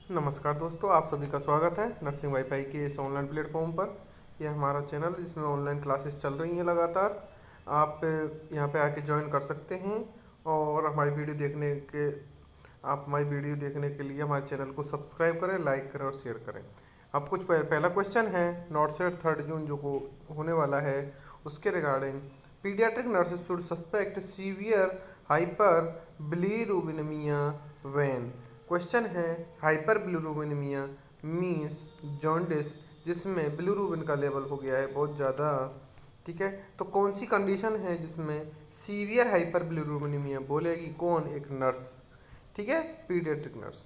नमस्कार दोस्तों, आप सभी का स्वागत है नर्सिंग वाईफाई के इस ऑनलाइन प्लेटफॉर्म पर। यह हमारा चैनल जिसमें ऑनलाइन क्लासेस चल रही हैं लगातार। आप यहाँ पे आके ज्वाइन कर सकते हैं और आप हमारी वीडियो देखने के लिए हमारे चैनल को सब्सक्राइब करें, लाइक करें और शेयर करें। अब कुछ पहला क्वेश्चन है नॉट सेट 3 जून जो को होने वाला है उसके regarding. Paediatric nurses should suspect severe hyperbilirubinaemia when. Question है हाइपर बिलीरुबिनेमिया मीन्स जॉन्डिस जिसमें बिलीरुबिन का लेवल हो गया है बहुत ज़्यादा। ठीक है, तो कौन सी कंडीशन है जिसमें सीवियर हाइपर बिलीरुबिनेमिया बोलेगी कौन? एक नर्स। ठीक है, पीडियाट्रिक नर्स।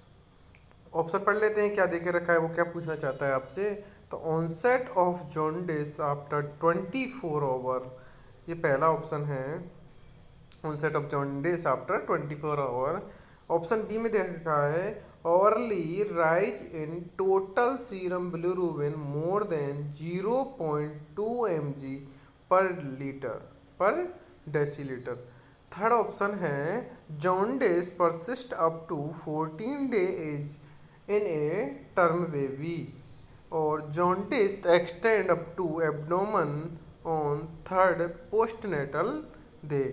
ऑप्शन पढ़ लेते हैं क्या देके रखा है, वो क्या पूछना चाहता है आपसे। तो onset of jaundice after 24 hour, ये पहला ऑप्शन है। Onset of jaundice after 24 hour. Option B में दे रखा है early rise in total serum bilirubin more than 0.2 mg per litre per decilitre. Third option है jaundice persist up to 14 day age in a term baby और jaundice extend up to abdomen on third postnatal day.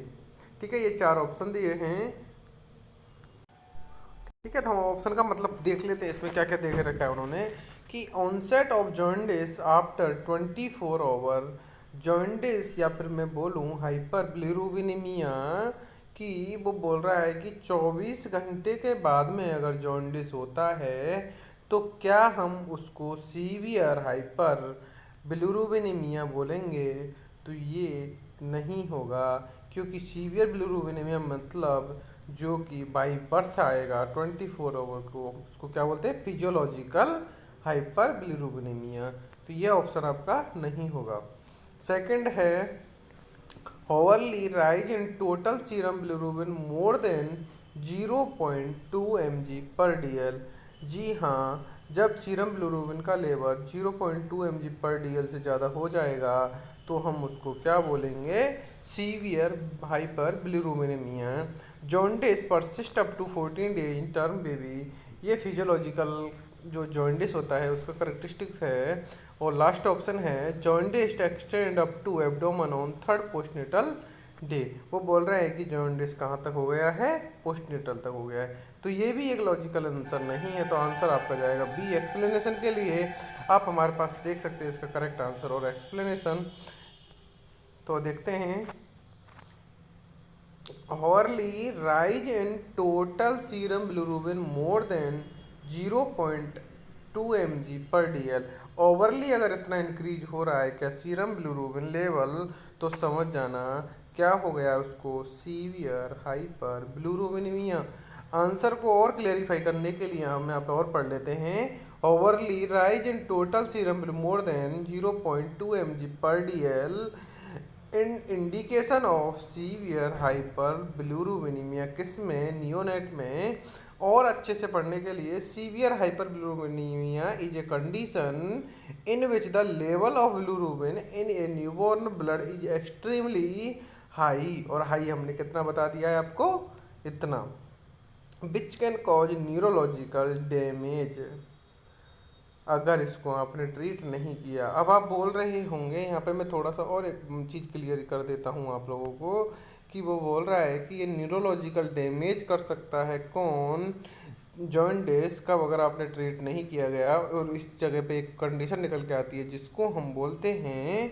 ठीक है, ये 4 option दिए हैं। ठीक है, तो हम ऑप्शन का मतलब देख लेते हैं इसमें क्या क्या देख रखा है उन्होंने। कि onset of jaundice after 24 hour, jaundice या फिर मैं बोलूँ हाइपर बिलीरुबिनेमिया कि वो बोल रहा है कि 24 घंटे के बाद में अगर जॉन्डिस होता है तो क्या हम उसको सीवियर हाइपर बिलीरुबिनेमिया बोलेंगे? तो ये नहीं होगा, क्योंकि सीवियर बिलीरुबिनेमिया मतलब जो कि बाई बर्थ आएगा 24 आवर को, उसको क्या बोलते हैं? Physiological hyperbilirubinaemia. तो ये ऑप्शन आपका नहीं होगा। सेकंड है hourly rise in total serum bilirubin more than 0.2 mg per dl। जी हाँ, जब सीरम बिलीरुबिन का लेवल 0.2 mg पर dl से ज़्यादा हो जाएगा तो हम उसको क्या बोलेंगे? Severe hyperbilirubinaemia. Jaundice persist up to 14 days in term baby, ये फिजियोलॉजिकल जो जॉन्डिस होता है उसका करेक्टरिस्टिक्स है। और लास्ट ऑप्शन है jaundice extend up to abdomen on third postnatal day. वो बोल रहे हैं कि जॉन्डिस कहाँ तक हो गया है? पोस्टनेटल तक हो गया है। तो ये भी एक लॉजिकल आंसर नहीं है, तो आंसर आपका जाएगा बी। एक्सप्लेनेशन के लिए आप हमारे पास देख सकते हैं इसका करेक्ट आंसर और एक्सप्लेनेशन। तो देखते हैं hourly rise in total serum bilirubin more than 0.2 mg per dl। Overly अगर इतना इंक्रीज हो रहा है क्या सीरम बिलीरुबिन लेवल, तो समझ जाना क्या हो गया उसको? Severe hyper बिलीरुबिनेमिया। आंसर को और क्लेरिफाई करने के लिए हम यहाँ पे और पढ़ लेते हैं। Overly rise in total serum more than 0.2 mg per dl in indication of severe hyperbilirubinaemia. किस में? नियोनेट में। और अच्छे से पढ़ने के लिए severe hyperbilirubinaemia is a condition in which the level of bilirubin in a newborn blood is extremely high. और हाई हमने कितना बता दिया है आपको? इतना। Which can cause neurological damage अगर इसको आपने ट्रीट नहीं किया। अब आप बोल रहे होंगे, यहाँ पे मैं थोड़ा सा और एक चीज़ क्लियर कर देता हूँ आप लोगों को कि वो बोल रहा है कि ये न्यूरोलॉजिकल डैमेज कर सकता है कौन? जॉन्डिस कब? अगर आपने ट्रीट नहीं किया गया और इस जगह पे एक कंडीशन निकल के आती है जिसको हम बोलते हैं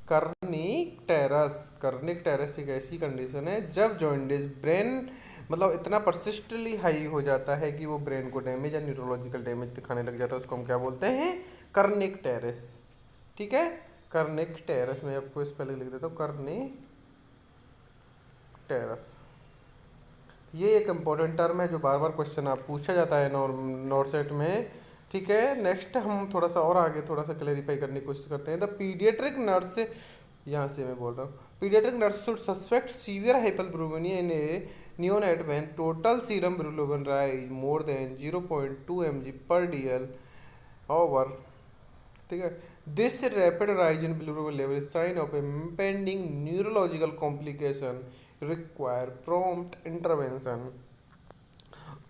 कर्निक टेरस। कर्निक टेरस एक ऐसी कंडीशन है जब जॉन्डिस ब्रेन मतलब इतना परसिस्टली हाई हो जाता है कि वो ब्रेन को डैमेज या न्यूरोलॉजिकल डैमेज दिखाने लग जाता है, उसको हम क्या बोलते हैं? Kernicterus. ठीक है, कर्निक टेरस। मैं आपको स्पेलिंग लिख देता हूँ, कर्निक टेरस। ये एक इम्पोर्टेंट टर्म है जो बार बार क्वेश्चन आप पूछा जाता है नॉर्थ सेट में। ठीक है, नेक्स्ट हम थोड़ा सा और आगे थोड़ा सा क्लेरिफाई करने की कोशिश करते हैं। द पीडियाट्रिक नर्स, यहाँ से मैं बोल रहा हूँ, paediatric nurse should suspect severe hyperbilirubinaemia in a neonate when total serum bilirubin rise more than 0.2 mg per dl over. ठीक है, this rapid rise in bilirubin level is sign of impending neurological complication require prompt intervention.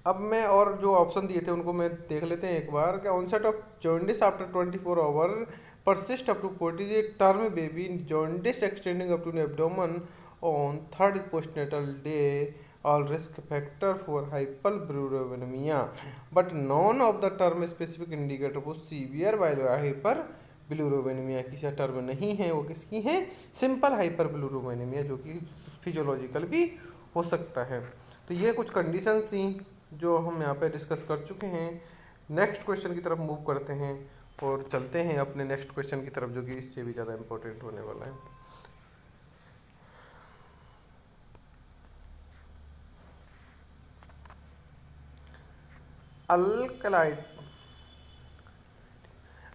अब मैं और जो option दिए थे उनको मैं देख लेते हैं एक बार। क्या onset of jaundice after 24 hour persist up to 48 term baby jaundice extending up to the abdomen on third postnatal day all risk factor for hyperbilirubinemia but none of the term specific indicator वो severe hyperbilirubinemia की term नहीं है, वो किसकी है? Simple hyperbilirubinaemia, जो कि physiological भी हो सकता है। तो ये कुछ कंडीशन थी जो हम यहाँ पे डिस्कस कर चुके हैं। नेक्स्ट क्वेश्चन की तरफ मूव करते हैं और चलते हैं अपने नेक्स्ट क्वेश्चन की तरफ, जो कि इससे भी ज़्यादा इम्पोर्टेंट होने वाला है।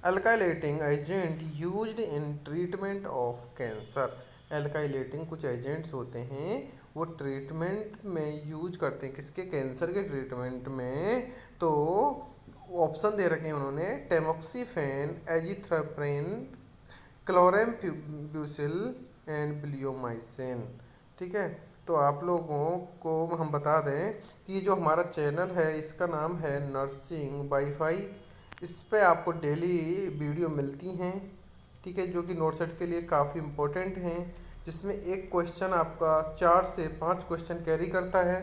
Alkylating agent used in treatment of cancer. Alkylating कुछ एजेंट्स होते हैं, वो ट्रीटमेंट में यूज करते हैं, किसके? कैंसर के ट्रीटमेंट में। तो ऑप्शन दे रखे हैं उन्होंने, टेमोक्सिफेन, एजिथ्रोपिन, क्लोरेम्ब्यूसिल एंड ब्लियोमाइसिन। ठीक है, तो आप लोगों को हम बता दें कि ये जो हमारा चैनल है इसका नाम है नर्सिंग वाईफाई। इस पे आपको डेली वीडियो मिलती हैं, ठीक है, जो कि नोट सेट के लिए काफ़ी इम्पोर्टेंट हैं, जिसमें एक क्वेश्चन आपका 4 से 5 क्वेश्चन कैरी करता है।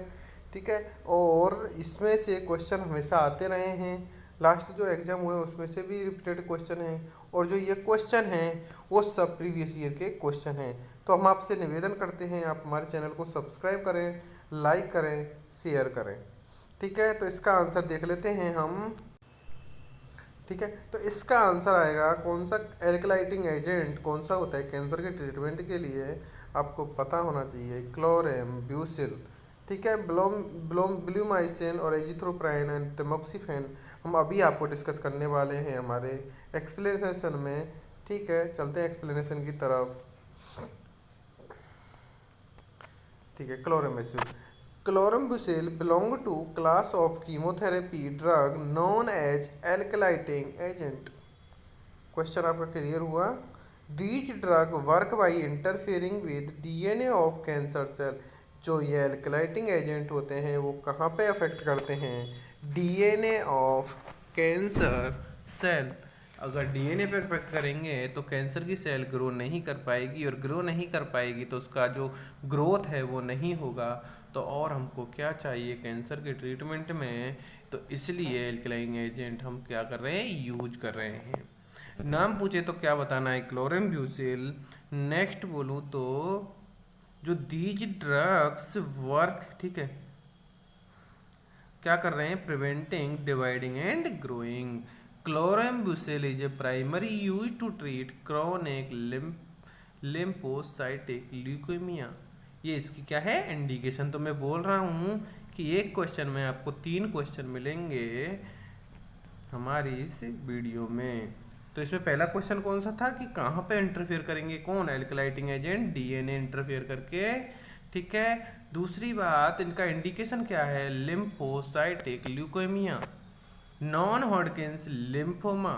ठीक है, और इसमें से क्वेश्चन हमेशा आते रहे हैं, लास्ट जो एग्ज़ाम हुए उसमें से भी रिपीटेड क्वेश्चन हैं, और जो ये क्वेश्चन हैं वो सब प्रीवियस ईयर के क्वेश्चन हैं। तो हम आपसे निवेदन करते हैं आप हमारे चैनल को सब्सक्राइब करें, लाइक करें, शेयर करें। ठीक है, तो इसका आंसर देख लेते हैं हम। ठीक है, तो इसका आंसर आएगा कौन सा? एल्कलाइटिंग एजेंट कौन सा होता है कैंसर के ट्रीटमेंट के लिए? आपको पता होना चाहिए, क्लोरेम्ब्यूसिल। ठीक है, ब्लूमाइसिन और एजिथ्रोप्राइन एंड टेमोक्सिफेन हम अभी आपको डिस्कस करने वाले हैं हमारे एक्सप्लेनेशन में। ठीक है, चलते हैं एक्सप्लेनेशन की तरफ। ठीक है, क्लोरेम्ब्यूसिल belong to class of chemotherapy drug known as alkylating agent। Question आपका क्लियर हुआ? These drug work by interfering with DNA of cancer cell। जो ये एल्कलाइटिंग एजेंट होते हैं वो कहाँ पे अफेक्ट करते हैं? DNA of cancer cell. अगर डीएनए पे अफेक्ट करेंगे तो कैंसर की सेल ग्रो नहीं कर पाएगी, और ग्रो नहीं कर पाएगी तो उसका जो ग्रोथ है वो नहीं होगा। तो और हमको क्या चाहिए कैंसर के ट्रीटमेंट में? तो इसलिए एल्कलाइंग एजेंट हम क्या कर रहे हैं? यूज कर रहे हैं। नाम पूछे तो क्या बताना है? क्लोरेम्ब्यूसिल। नेक्स्ट बोलूँ तो जो दीज ड्रग्स वर्क, ठीक है, क्या कर रहे हैं? Preventing dividing and growing. Chlorambucil is a primary use to treat chronic lymphocytic leukaemia. ये इसकी क्या है? इंडिकेशन। तो मैं बोल रहा हूँ कि एक क्वेश्चन में आपको 3 क्वेश्चन मिलेंगे हमारी इस वीडियो में। तो इसमें पहला क्वेश्चन कौन सा था कि कहाँ पे इंटरफेयर करेंगे? कौन? एल्कलाइटिंग एजेंट डीएनए इंटरफेयर करके। ठीक है, दूसरी बात इनका इंडिकेशन क्या है? Lymphocytic leukaemia, non Hodgkin's lymphoma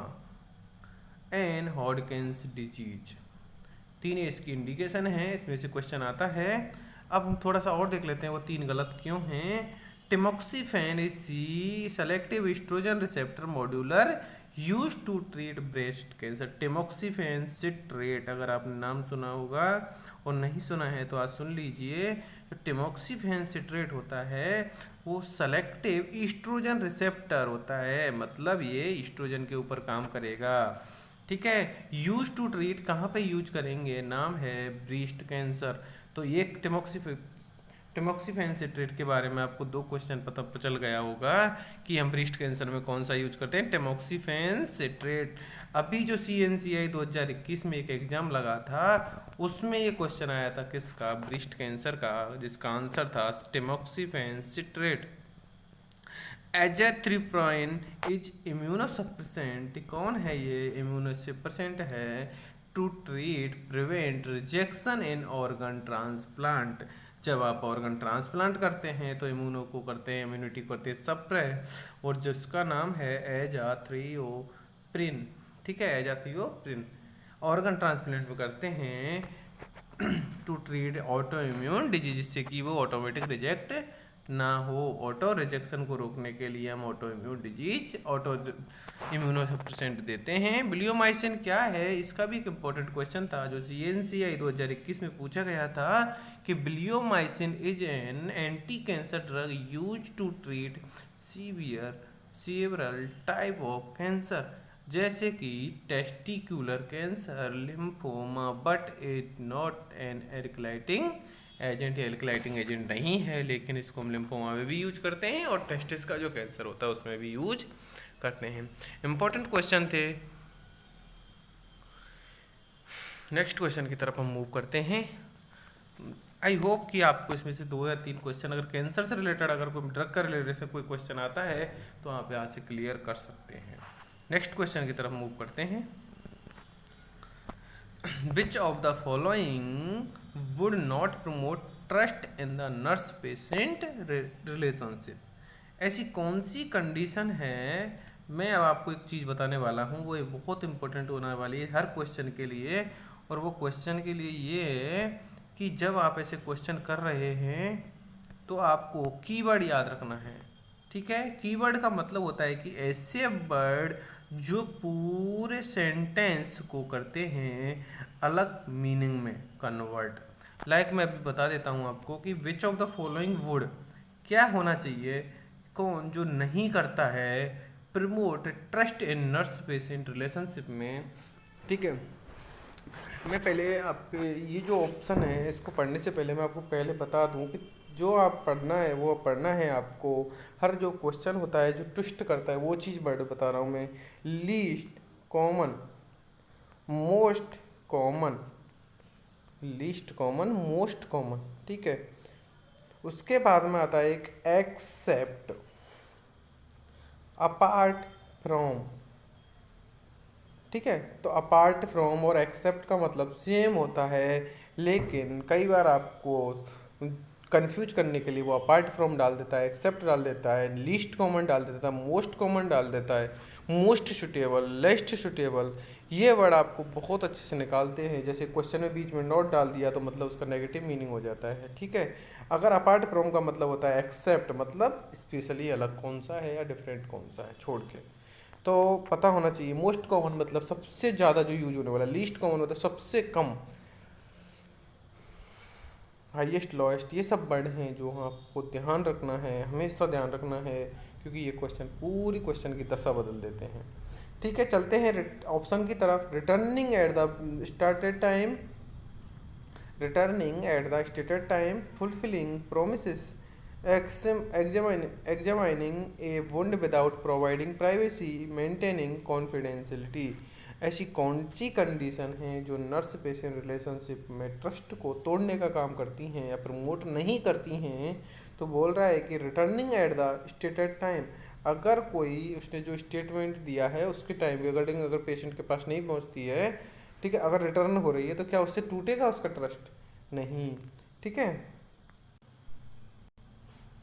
and Hodgkin's disease. 3 इसकी इंडिकेशन है, इसमें से क्वेश्चन आता है। अब हम थोड़ा सा और देख लेते हैं वो 3 गलत क्यों हैं। Tamoxifen is see selective estrogen receptor modulator use to treat breast cancer. Tamoxifen citrate, अगर आपने नाम सुना होगा और नहीं सुना है तो आज सुन लीजिए। जो टेमोक्सिफेन सिट्रेट होता है वो सेलेक्टिव ईस्ट्रोजन रिसेप्टर होता है, मतलब ये ईस्ट्रोजन के ऊपर काम करेगा। ठीक है, यूज टू ट्रीट कहाँ पे यूज करेंगे? नाम है ब्रेस्ट कैंसर। तो ये टेमोक्सिफेन सिट्रेट के बारे में आपको 2 क्वेश्चन पता चल गया होगा कि हम ब्रेस्ट कैंसर में कौन सा यूज करते हैं? टेमोक्सिफेन सिट्रेट। अभी जो CNCI 2021 में एक एग्जाम लगा था उसमें ये क्वेश्चन आया था किसका? ब्रेस्ट कैंसर का, जिसका आंसर था tamoxifen citrate. Azathioprine is immunosuppressant. कौन है ये? इम्यूनोसप्रेसेंट है to treat prevent rejection in organ transplant. जब आप ऑर्गन ट्रांसप्लांट करते हैं तो इम्यूनो को करते हैं, इम्यूनिटी करते हैं सप्रेस, और जिसका नाम है एजाथ्रियोप्रिन। ठीक है, एजाथ्रियोप्रिन ऑर्गन ट्रांसप्लांट में करते हैं to treat autoimmune disease, जिससे कि वो ऑटोमेटिक रिजेक्ट ना हो। ऑटो रिजेक्शन को रोकने के लिए हम ऑटो इम्यूनोसप्रेसेंट देते हैं। ब्लियोमाइसिन क्या है, इसका भी एक इम्पोर्टेंट क्वेश्चन था जो CNCI 2021 में पूछा गया था कि bleomycin is an anti cancer drug use to treat severe type of cancer, जैसे कि testicular cancer, lymphoma, but it not an alkylating agent. Alkylating agent नहीं है, लेकिन इसको हम लिम्फोमा में भी यूज करते हैं और टेस्टिस का जो कैंसर होता है उसमें भी यूज करते हैं। इंपॉर्टेंट क्वेश्चन थे। नेक्स्ट क्वेश्चन की तरफ हम मूव करते हैं। आई होप कि आपको इसमें से 2 या 3 क्वेश्चन, अगर कैंसर से रिलेटेड, अगर कोई ड्रग का रिलेटेड से कोई क्वेश्चन आता है तो आप यहाँ से क्लियर कर सकते हैं। नेक्स्ट क्वेश्चन की तरफ मूव करते हैं। Which of the following would not promote trust in the nurse patient relationship? ऐसी कौन सी कंडीशन है, मैं अब आपको एक चीज़ बताने वाला हूँ, वो बहुत इंपॉर्टेंट होने वाली है हर क्वेश्चन के लिए। और वो क्वेश्चन के लिए ये है कि जब आप ऐसे क्वेश्चन कर रहे हैं तो आपको कीवर्ड याद रखना है। ठीक है, कीवर्ड का मतलब होता है कि ऐसे वर्ड जो पूरे सेंटेंस को करते हैं अलग मीनिंग में कन्वर्ट। लाइक मैं अभी बता देता हूँ आपको कि which of the following would क्या होना चाहिए, कौन जो नहीं करता है promote trust in nurse patient relationship में। ठीक है, मैं पहले आपके ये जो ऑप्शन है इसको पढ़ने से पहले मैं आपको पहले बता दूं कि जो आप पढ़ना है वो पढ़ना है आपको। हर जो क्वेश्चन होता है जो ट्विस्ट करता है वो चीज़ वर्ड बता रहा हूँ मैं। Least common, most common, least common, most common. ठीक है, उसके बाद में आता है एक एक्सेप्ट, अपार्ट फ्रॉम। ठीक है, तो अपार्ट फ्रॉम और एक्सेप्ट का मतलब सेम होता है, लेकिन कई बार आपको कंफ्यूज करने के लिए वो अपार्ट फ्रॉम डाल देता है, एक्सेप्ट डाल देता है, लीस्ट कॉमन डाल देता है, मोस्ट कॉमन डाल देता है, मोस्ट सुटेबल, लेस्ट सुटेबल। ये वर्ड आपको बहुत अच्छे से निकालते हैं। जैसे क्वेश्चन में बीच में नॉट डाल दिया तो मतलब उसका नेगेटिव मीनिंग हो जाता है। ठीक है, अगर अपार्ट फ्रॉम का मतलब होता है एक्सेप्ट, मतलब स्पेशली अलग कौन सा है या डिफरेंट कौन सा है छोड़ के, तो पता होना चाहिए। मोस्ट कॉमन मतलब सबसे ज़्यादा जो यूज होने वाला, लीस्ट कॉमन मतलब सबसे कम, हाईएस्ट, लोएस्ट, ये सब वर्ड हैं जो आपको ध्यान रखना है, हमेशा ध्यान रखना है, क्योंकि ये क्वेश्चन पूरी क्वेश्चन की दशा बदल देते हैं। ठीक है, चलते हैं ऑप्शन की तरफ। Returning at the started time, returning at the stated time, fulfilling promises, examining a wound without providing privacy, maintaining confidentiality। ऐसी कौन सी कंडीशन है जो नर्स पेशेंट रिलेशनशिप में ट्रस्ट को तोड़ने का काम करती हैं या प्रमोट नहीं करती हैं? तो बोल रहा है कि returning at the stated time, अगर कोई उसने जो स्टेटमेंट दिया है उसके टाइम के अकॉर्डिंग अगर पेशेंट के पास नहीं पहुंचती है, ठीक है, अगर रिटर्न हो रही है तो क्या उससे टूटेगा उसका ट्रस्ट? नहीं। ठीक है,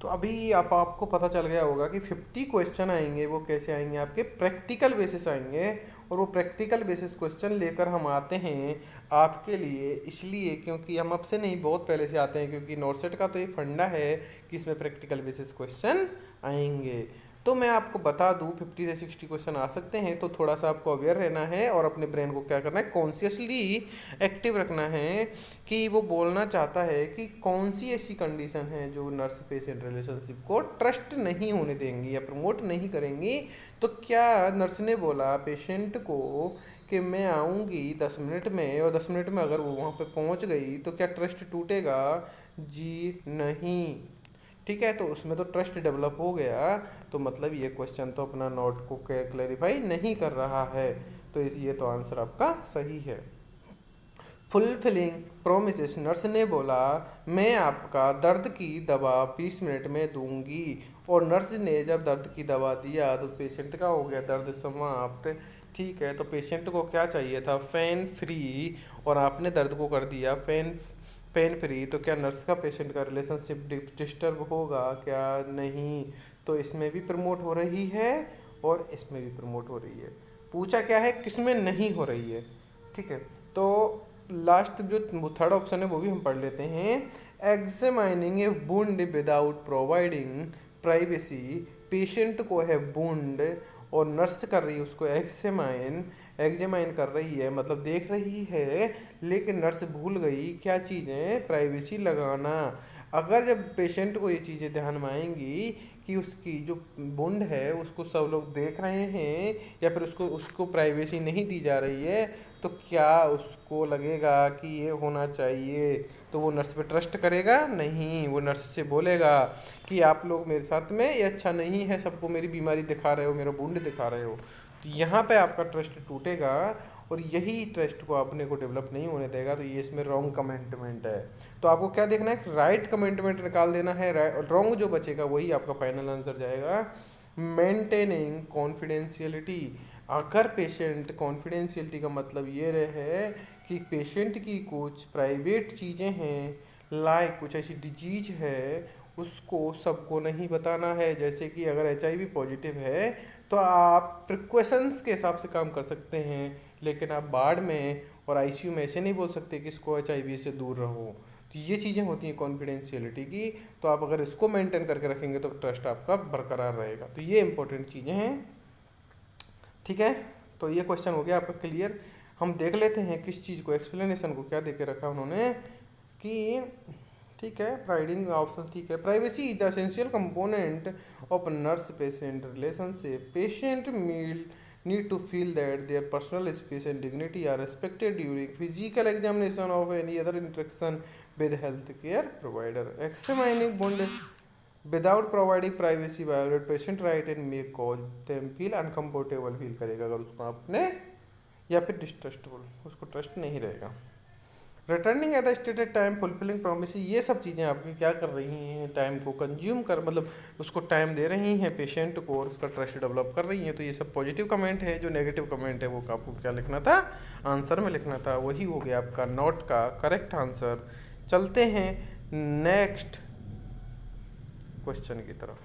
तो अभी आपको पता चल गया होगा कि 50 क्वेश्चन आएंगे, वो कैसे आएंगे, आपके प्रैक्टिकल बेसिस आएंगे। और वो प्रैक्टिकल बेसिस क्वेश्चन लेकर हम आते हैं आपके लिए, इसलिए क्योंकि हम अब से नहीं बहुत पहले से आते हैं, क्योंकि नॉर्सेट का तो ये फंडा है कि इसमें प्रैक्टिकल बेसिस क्वेश्चन आएंगे। तो मैं आपको बता दूं 50 से 60 क्वेश्चन आ सकते हैं, तो थोड़ा सा आपको अवेयर रहना है और अपने ब्रेन को क्या करना है, कॉन्शियसली एक्टिव रखना है कि वो बोलना चाहता है कि कौन सी ऐसी कंडीशन है जो नर्स पेशेंट रिलेशनशिप को ट्रस्ट नहीं होने देंगी या प्रमोट नहीं करेंगी। तो क्या नर्स ने बोला पेशेंट को कि मैं आऊँगी 10 मिनट में, और 10 मिनट में अगर वो वहाँ पे पहुँच गई तो क्या ट्रस्ट टूटेगा? जी नहीं। ठीक है, तो उसमें तो ट्रस्ट डेवलप हो गया, तो मतलब ये क्वेश्चन तो अपना नोट को क्लैरिफाई नहीं कर रहा है, तो ये तो आंसर आपका सही है। फुलफिलिंग प्रोमिसेस, नर्स ने बोला मैं आपका दर्द की दवा 20 मिनट में दूंगी, और नर्स ने जब दर्द की दवा दिया तो पेशेंट का हो गया दर्द समाप्त। ठीक है, तो पेशेंट को क्या चाहिए था? पेन फ्री, और आपने दर्द को कर दिया पेन फ्री, तो क्या नर्स का पेशेंट का रिलेशनशिप डिस्टर्ब होगा? क्या नहीं। तो इसमें भी प्रमोट हो रही है और इसमें भी प्रमोट हो रही है। पूछा क्या है, किसमें नहीं हो रही है? ठीक है, तो लास्ट जो थर्ड ऑप्शन है वो भी हम पढ़ लेते हैं। Examining a wound without providing privacy, patient को है वुंड और नर्स कर रही है उसको एग्जामाइन कर रही है, मतलब देख रही है, लेकिन नर्स भूल गई क्या चीज़ें, प्राइवेसी लगाना। अगर जब पेशेंट को ये चीज़ें ध्यान में आएंगी कि उसकी जो वुंड है उसको सब लोग देख रहे हैं या फिर उसको उसको प्राइवेसी नहीं दी जा रही है, तो क्या उसको लगेगा कि ये होना चाहिए, तो वो नर्स पे ट्रस्ट करेगा नहीं, वो नर्स से बोलेगा कि आप लोग मेरे साथ में ये अच्छा नहीं है, सबको मेरी बीमारी दिखा रहे हो, मेरा वुंड दिखा रहे हो। तो यहाँ पे आपका ट्रस्ट टूटेगा और यही ट्रस्ट को अपने को डेवलप नहीं होने देगा, तो ये इसमें रॉन्ग कमेंटमेंट है। तो आपको क्या देखना है, राइट कमेंटमेंट निकाल देना है, रॉन्ग जो बचेगा वही आपका फाइनल आंसर जाएगा। मेंटेनिंग कॉन्फिडेंशियलिटी, अगर पेशेंट कॉन्फिडेंशियलिटी का मतलब ये रहे कि पेशेंट की कुछ प्राइवेट चीज़ें हैं, लाइक कुछ ऐसी डिजीज है उसको सबको नहीं बताना है, जैसे कि अगर HIV पॉजिटिव है तो आप प्रिकॉशंस के हिसाब से काम कर सकते हैं, लेकिन आप बाढ़ में और ICU में ऐसे नहीं बोल सकते कि इसको HIV से दूर रहो। तो ये चीज़ें होती हैं कॉन्फिडेंशियलिटी की, तो आप अगर इसको मेंटेन करके रखेंगे तो ट्रस्ट आपका बरकरार रहेगा। तो ये इंपॉर्टेंट चीज़ें हैं, ठीक है। तो ये क्वेश्चन हो गया आपका क्लियर। हम देख लेते हैं किस चीज़ को, एक्सप्लेनेशन को क्या देके रखा उन्होंने कि, ठीक है, प्राइडिंग ऑप्शन ठीक है, privacy is the essential component of nurse patient relationship, patient need to feel that their personal space and dignity are respected during physical examination of any other interaction with healthcare provider. Examining bond without providing privacy violate patient right and may cause them feel uncomfortable, feel करेगा अगर उसको आपने, या फिर distrustful, उसको trust नहीं रहेगा। Returning at the stated time, fulfilling promise, ये सब चीज़ें आपकी क्या कर रही हैं, टाइम को कंज्यूम कर, मतलब उसको टाइम दे रही हैं पेशेंट को और उसका ट्रस्ट डेवलप कर रही हैं। तो ये सब पॉजिटिव कमेंट है। जो नेगेटिव कमेंट है वो आपको क्या लिखना था, आंसर में लिखना था, वही हो गया आपका नोट का करेक्ट आंसर। चलते हैं नेक्स्ट क्वेश्चन की तरफ।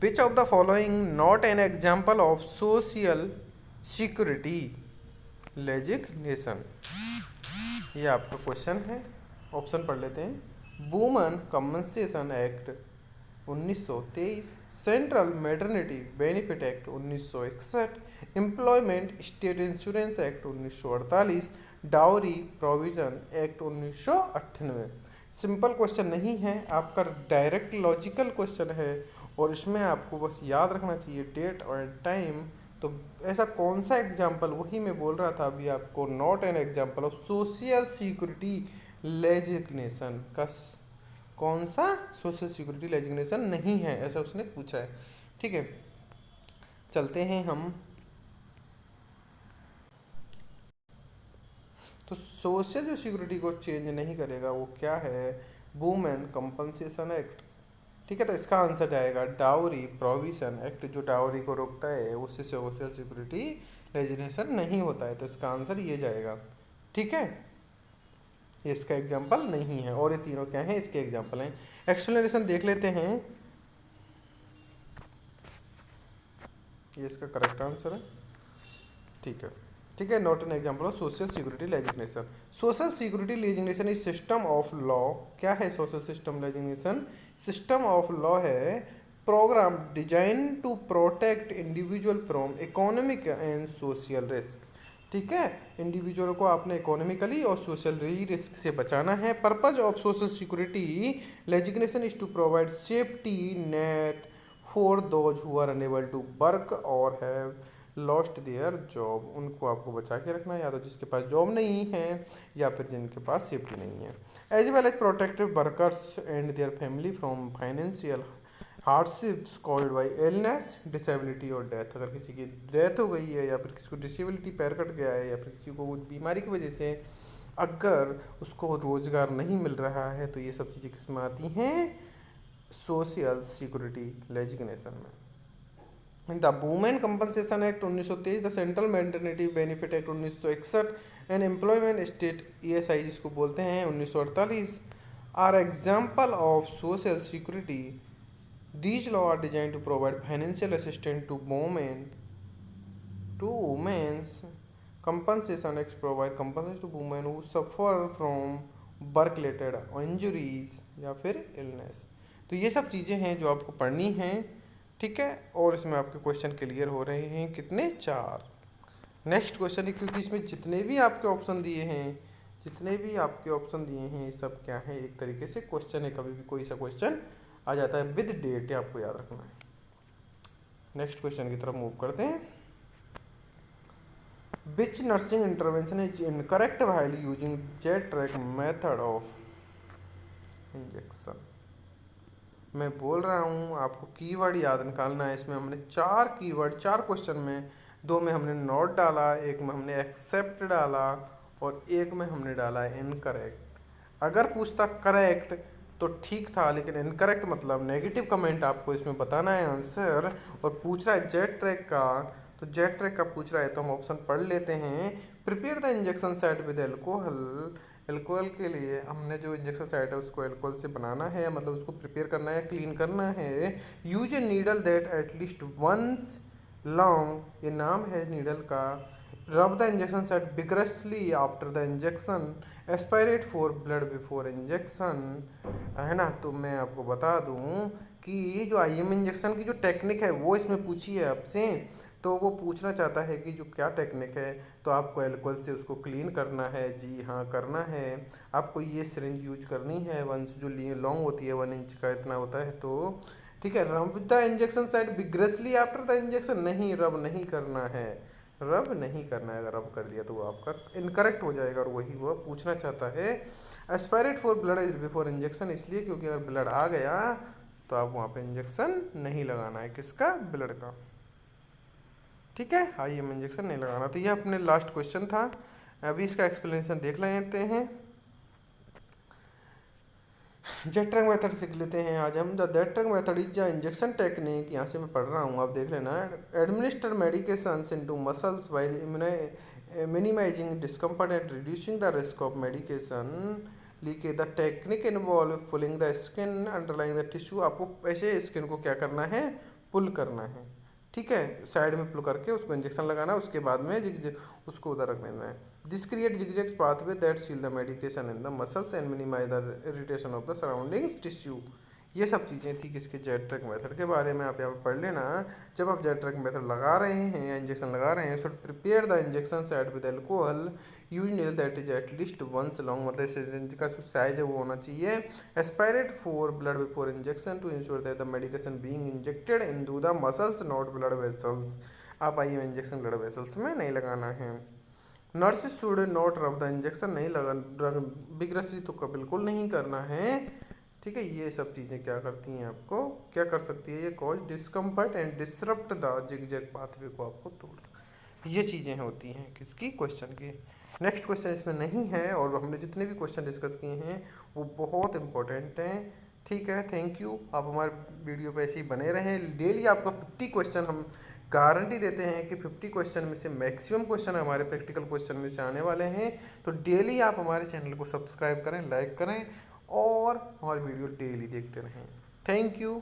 Which of the following not an example of social security legislation, ये आपका क्वेश्चन है, ऑप्शन पढ़ लेते हैं। Woman compensation act 1923, central maternity benefit act 1961, employment state insurance act 1948, dowry provision act 1998। Simple question नहीं है, आपका डायरेक्ट लॉजिकल क्वेश्चन है और इसमें आपको बस याद रखना चाहिए डेट और टाइम। तो ऐसा कौन सा एग्जाम्पल, वही मैं बोल रहा था अभी आपको, not an example of social security legislation का, कौन सा सोशल सिक्योरिटी लेजिस्लेशन नहीं है, ऐसा उसने पूछा है, ठीक है। चलते हैं हम, तो सोशल जो सिक्योरिटी को चेंज नहीं करेगा वो क्या है, वुमेन कंपनसेशन एक्ट, ठीक है। तो इसका आंसर जाएगा डाउरी प्रोविजन एक्ट, जो डाउरी को रोकता है उससे सोशल सिक्योरिटी लेजिस्लेशन नहीं होता है, तो इसका आंसर ये जाएगा, ठीक है। ये इसका एग्जाम्पल नहीं है और ये तीनों क्या हैं, इसके एग्जाम्पल हैं। एक्सप्लेनेशन देख लेते हैं, ये इसका करेक्ट आंसर है, ठीक है, ठीक है। Not an example of social security legislation. Social security legislation is system of law, क्या है social system legislation, system of law है, programme design to protect individual from economic and social risk, ठीक है। इंडिविजुअल को आपने economically और socially risk से बचाना है। Purpose of social security legislation is to provide safety net for those who are unable to work और have lost their job, उनको आपको बचा के रखना है, या तो जिसके पास जॉब नहीं है या फिर जिनके पास सेफ्टी नहीं है। As well as protective workers and their family from financial hardships called by illness disability और डेथ, अगर किसी की डेथ हो गई है या फिर किसी को डिसेबिलिटी, पैर कट गया है या फिर किसी को बीमारी की वजह से अगर उसको रोजगार नहीं मिल रहा है, तो ये सब चीज़ें किस में आती हैं, सोशल सिक्योरिटी लेजिस्लेशन में। The women compensation act 1923, the central maternity benefit act 1961 and employment state ESI जिसको बोलते हैं 1948 are example of social security. These laws are designed to provide financial assistance to women. To women's compensation acts provide compensation to women who suffer from work related injuries या फिर illness. तो ये सब चीज़ें हैं जो आपको पढ़नी हैं, ठीक है। और इसमें आपके क्वेश्चन क्लियर हो रहे हैं कितने, 4। नेक्स्ट क्वेश्चन है, क्योंकि इसमें जितने भी आपके ऑप्शन दिए हैं, ये सब क्या है, एक तरीके से क्वेश्चन है, कभी भी कोई सा क्वेश्चन आ जाता है विद डेट, आपको याद रखना है। नेक्स्ट क्वेश्चन की तरफ मूव करते हैं। विच nursing intervention is incorrect while using jet track method of injection. मैं बोल रहा हूँ आपको कीवर्ड याद निकालना है। इसमें हमने 4 कीवर्ड, 4 क्वेश्चन में 2 में हमने नॉट डाला, 1 में हमने एक्सेप्ट डाला और 1 में हमने डाला इनकरेक्ट। अगर पूछता करेक्ट तो ठीक था, लेकिन इनकरेक्ट मतलब नेगेटिव कमेंट आपको इसमें बताना है आंसर। और पूछ रहा है जेट ट्रैक का, तो जेट ट्रैक का पूछ रहा है तो हम ऑप्शन पढ़ लेते हैं। Prepare the injection site with alcohol. Alcohol के लिए हमने जो इंजेक्शन साइट है उसको एल्कोहल से बनाना है, मतलब उसको प्रिपेयर करना है, क्लीन करना है। Use a needle that at least once long, ये नाम है नीडल का। Rub the injection site vigorously after the injection. Aspirate for blood before injection, है ना। तो मैं आपको बता दूं कि ये जो आईएम इंजेक्शन की जो टेक्निक है वो इसमें पूछी है आपसे। तो वो पूछना चाहता है कि जो क्या टेक्निक है, तो आपको एल्कोहल से उसको क्लीन करना है। जी हाँ, करना है। आपको ये सिरिंज यूज करनी है, वंस जो लिए लॉन्ग होती है 1 इंच का इतना होता है, तो ठीक है। Rub the injection site vigorously after the injection, नहीं, रब नहीं करना है, रब नहीं करना है। अगर रब कर दिया तो वो आपका इनकरेक्ट हो जाएगा, और वही वो पूछना चाहता है। Aspirate for blood before injection, इसलिए क्योंकि अगर ब्लड आ गया तो आप वहाँ पे इंजेक्शन नहीं लगाना है, किसका, ब्लड का, ठीक है। आईएम इंजेक्शन नहीं लगाना। तो ये अपने लास्ट क्वेश्चन था। अभी इसका एक्सप्लेनेशन देख लेते हैं। जेट्रंग मेथड सीख लेते हैं आज हम। The Z track method is the injection technique, यहाँ से मैं पढ़ रहा हूँ, आप देख लेना। Administer medications into muscles while minimising discomfort and reducing the risk of medication leakage. The technique involve pulling the skin underlying the tissue. आपको ऐसे स्किन को क्या करना है, पुल करना है, ठीक है। साइड में पुल करके उसको इंजेक्शन लगाना है, उसके बाद में उसको उधर रख देना है। This create zigzag pathway that seal the medication in the muscles and minimize the irritation of the surroundings tissue. ये सब चीज़ें थी किसके, जेट ट्रैक मेथड के बारे में। आप यहाँ पर पढ़ लेना। जब आप जेट ट्रैक मेथड लगा रहे हैं या इंजेक्शन लगा रहे हैं, should prepare the injection side with alcohol, use needle that is at least once long, मतलब सिरिंज का जो साइज है वो होना चाहिए। Aspirate for blood before injection to ensure that the medication being injected into the muscles not blood vessels. आप आइए injection blood vessels में नहीं लगाना है। Nurse should not rub the injection, नहीं लगा बिग्रसली तो बिल्कुल नहीं करना है, ठीक है। ये सब चीज़ें क्या करती हैं, आपको क्या कर सकती है, ये cause discomfort and disrupt the zigzag pathway को आपको तोड़, ये चीज़ें होती हैं किसकी, क्वेश्चन की। नेक्स्ट क्वेश्चन इसमें नहीं है, और हमने जितने भी क्वेश्चन डिस्कस किए हैं वो बहुत इंपॉर्टेंट हैं, ठीक है। थैंक यू, आप हमारे वीडियो पे ऐसे ही बने रहें। डेली आपको 50 क्वेश्चन हम गारंटी देते हैं कि 50 क्वेश्चन में से मैक्सिमम क्वेश्चन हमारे प्रैक्टिकल क्वेश्चन में से आने वाले हैं। तो डेली आप हमारे चैनल को सब्सक्राइब करें, लाइक करें और हमारी वीडियो डेली देखते रहें। Thank you.